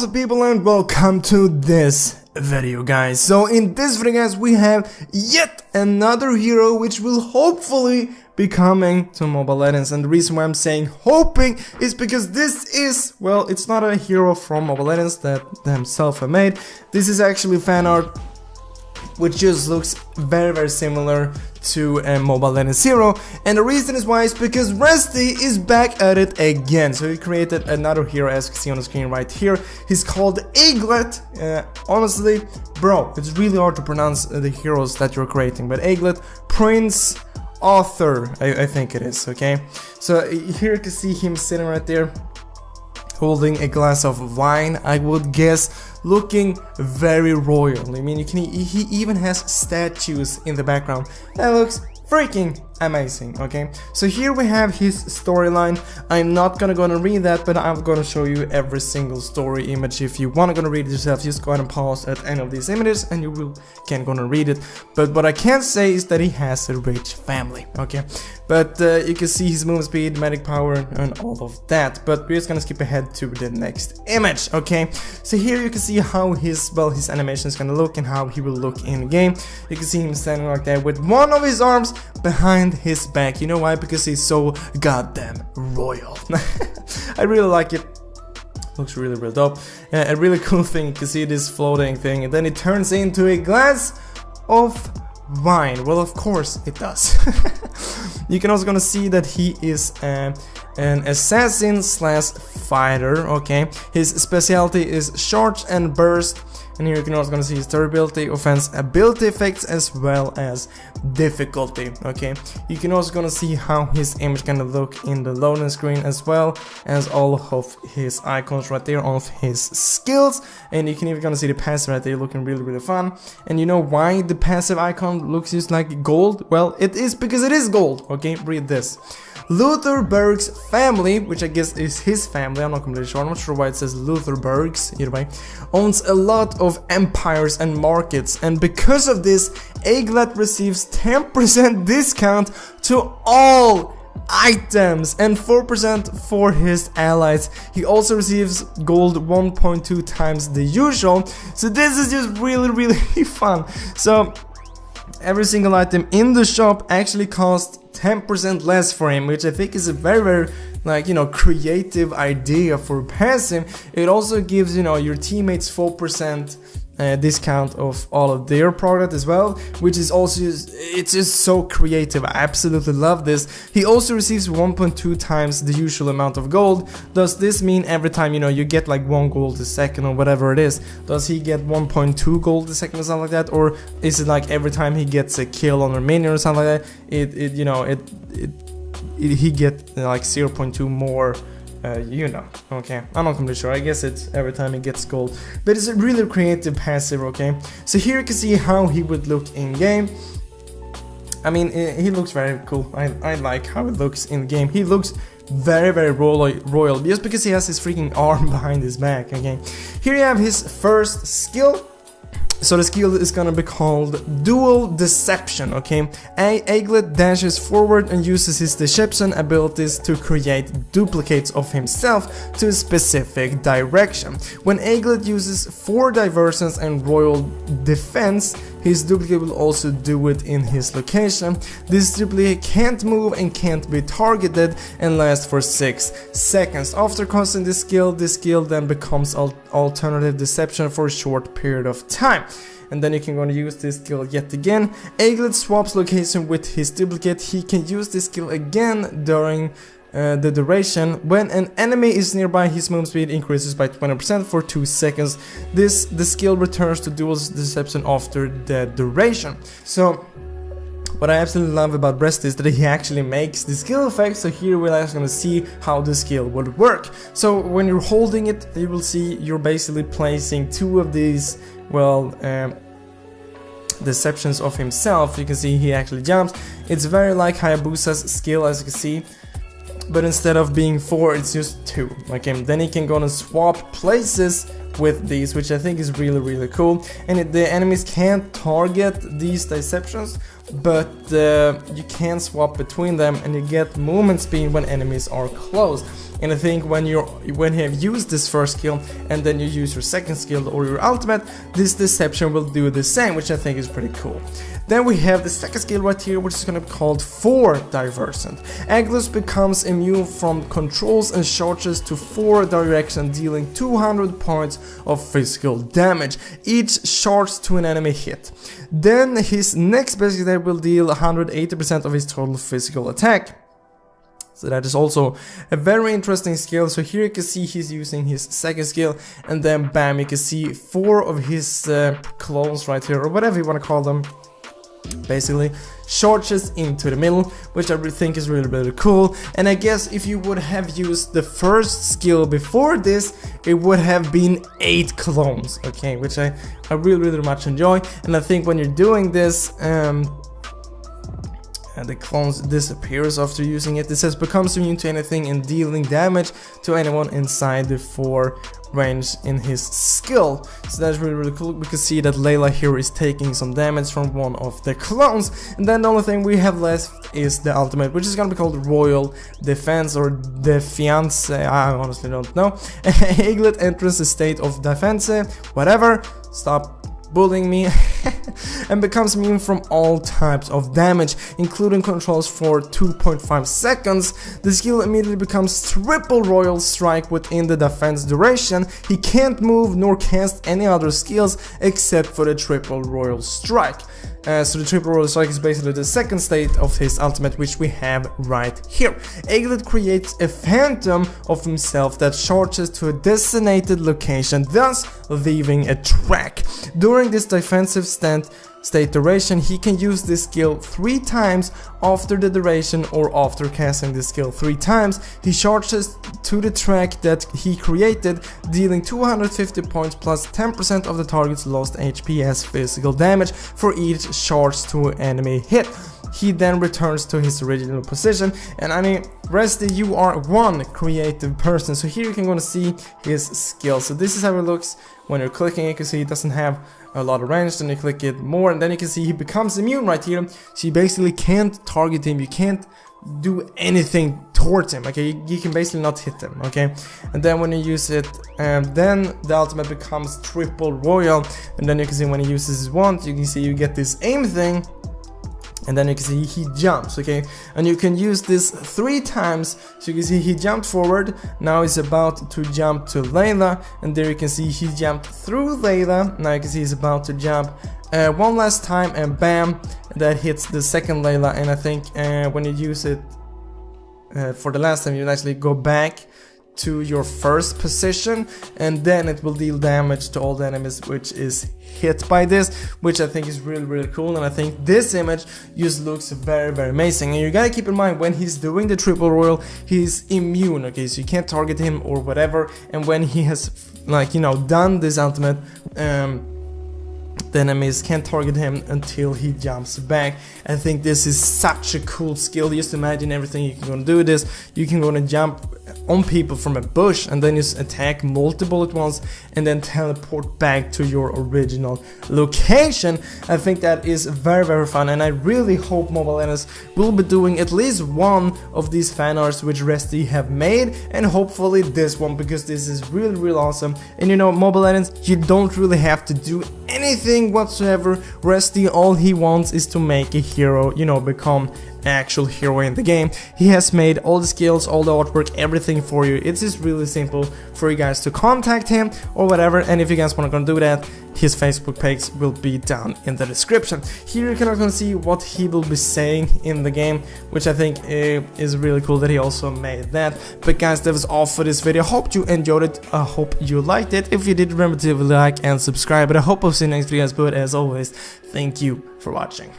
What's up people and welcome to this video guys. So in this video guys we have yet another hero which will hopefully be coming to Mobile Legends, and the reason why I'm saying hoping is because this is, well, it's not a hero from Mobile Legends that themselves have made. This is actually fan art which just looks very similar to a Mobile Legends hero, and the reason is why is because Rusty is back at it again. So he created another hero, as you can see on the screen right here. He's called Aglet. Honestly, bro, it's really hard to pronounce the heroes that you're creating, but Aglet, Prince Arthur, I think it is, okay? So here you can see him sitting right there holding a glass of wine, I would guess, looking very royal. I mean, he even has statues in the background. That looks freaking amazing, okay? So here we have his storyline. I'm not gonna read that, but I'm gonna show you every single story image. If you wanna read it yourself, just go ahead and pause at any of these images and you can read it. But what I can say is that he has a rich family, okay? But you can see his move speed, magic power, and all of that. But we're just gonna skip ahead to the next image, okay? So here you can see how his animation is gonna look and how he will look in game. You can see him standing like that with one of his arms behind his back. You know why? Because he's so goddamn royal. I really like it. Looks really dope. A really cool thing, you can see this floating thing, and then it turns into a glass of wine. Well, of course it does. You can also gonna see that he is an assassin slash fighter, okay? His specialty is charge and burst, and here you can also gonna see his durability, offense, ability effects, as well as difficulty, okay? You can also gonna see how his image gonna look in the loading screen, as well as all of his icons right there of his skills, and you can even gonna see the passive right there looking really fun. And you know why the passive icon looks just like gold? Well, it is because it is gold, okay? Read this. Lutherberg's family, which I guess is his family, I'm not completely sure, I'm not sure why it says Lutherberg's, either way, owns a lot of empires and markets, and because of this, Aglet receives 10% discount to all items and 4% for his allies. He also receives gold 1.2 times the usual, so this is just really fun. So every single item in the shop actually costs 10% less for him, which I think is a very like, you know, creative idea for passive. It also gives, you know, your teammates 4% discount of all of their product as well, which is also it's just so creative. I absolutely love this. He also receives 1.2 times the usual amount of gold. Does this mean every time, you know, you get like 1 gold a second or whatever it is, does he get 1.2 gold a second or something like that? Or is it like every time he gets a kill on a minion or something like that, he get like 0.2 more, you know, okay? I'm not completely sure. I guess it's every time he gets gold, but it's a really creative passive, okay? So here you can see how he would look in game. I mean, he looks very cool. I like how it looks in game. He looks very royal just because he has his freaking arm behind his back, okay? Here you have his first skill. So the skill is gonna be called Dual Deception, okay? Aglet dashes forward and uses his deception abilities to create duplicates of himself to a specific direction. When Aglet uses 4 diversions and royal defense, his duplicate will also do it in his location. This duplicate can't move and can't be targeted and lasts for 6 seconds. After casting this skill then becomes alternative deception for a short period of time. And then you can use this skill yet again. Aglet swaps location with his duplicate. He can use this skill again during the duration. When an enemy is nearby, his move speed increases by 20% for 2 seconds. The skill returns to dual deception after the duration. So what I absolutely love about Breast is that he actually makes the skill effect. So here we're actually going to see how the skill would work. So when you're holding it, you will see you're basically placing 2 of these, well, deceptions of himself. You can see he actually jumps. It's very like Hayabusa's skill, as you can see, but instead of being 4, it's just 2. Okay, then he can go and swap places with these, which I think is really cool. And the enemies can't target these deceptions, but you can swap between them, and you get movement speed when enemies are close. And I think when you have used this first skill and then you use your second skill or your ultimate, this deception will do the same, which I think is pretty cool. Then we have the second skill right here, which is gonna be called 4 Divergent. Aglet becomes immune from controls and charges to 4 directions, dealing 200 points of physical damage, each charge to an enemy hit. Then his next basic attack will deal 180% of his total physical attack. So that is also a very interesting skill. So here you can see he's using his second skill, and then bam, you can see 4 of his clones right here, or whatever you want to call them, basically charges into the middle, which I think is really cool. And I guess if you would have used the first skill before this, it would have been 8 clones, okay, which I really much enjoy. And I think when you're doing this, the clones disappears after using it. It says becomes immune to anything and dealing damage to anyone inside the 4 range in his skill. So that's really cool. We can see that Layla here is taking some damage from one of the clones. And then the only thing we have left is the ultimate, which is gonna be called Royal Defense or Defiance. I honestly don't know. Aglet enters a state of defense, whatever. Stop bullying me. And becomes immune from all types of damage, including controls for 2.5 seconds. The skill immediately becomes triple royal strike within the defense duration. He can't move nor cast any other skills except for the triple royal strike. So the triple royal strike is basically the second state of his ultimate, which we have right here. Aglet creates a phantom of himself that charges to a designated location, thus leaving a track. During this defensive state duration, he can use this skill 3 times after the duration, or after casting the skill 3 times, he charges to the track that he created, dealing 250 points plus 10% of the target's lost HP as physical damage for each charge to an enemy hit. He then returns to his original position. And I mean, Resty, you are one creative person. So here you can go and see his skill. So this is how it looks when you're clicking it. You can see he doesn't have a lot of range. Then you click it more, and then you can see he becomes immune right here. So you basically can't target him. You can't do anything towards him. Okay, you can basically not hit him. Okay, and then when you use it, then the ultimate becomes triple royal. And then you can see when he uses his wand, you can see you get this aim thing. And then you can see he jumps, okay? And you can use this 3 times. So you can see he jumped forward. Now he's about to jump to Layla. And there you can see he jumped through Layla. Now you can see he's about to jump one last time, and bam, that hits the second Layla. And I think when you use it for the last time, you actually go back to your first position, and then it will deal damage to all the enemies which is hit by this, which I think is really cool. And I think this image just looks very amazing. And you gotta keep in mind, when he's doing the triple royal, he's immune, okay, so you can't target him or whatever. And when he has, like, you know, done this ultimate, the enemies can't target him until he jumps back. I think this is such a cool skill. Just imagine everything you can go and do with this. You can go and jump on people from a bush, and then just attack multiple at once, and then teleport back to your original location. I think that is very fun, and I really hope Mobile Legends will be doing at least one of these fan arts which Resty have made, and hopefully this one, because this is really awesome. And you know, Mobile Legends, you don't really have to do anything whatsoever. Resty, all he wants is to make a hero, you know, become actual hero in the game. He has made all the skills, all the artwork, everything for you. It's just really simple for you guys to contact him or whatever. And if you guys want to go do that, his Facebook page will be down in the description. Here you can also see what he will be saying in the game, which I think is really cool that he also made that. But guys, that was all for this video. Hope you enjoyed it. I hope you liked it. If you did, remember to like and subscribe. But I hope I'll see you next video, guys. But as always, thank you for watching.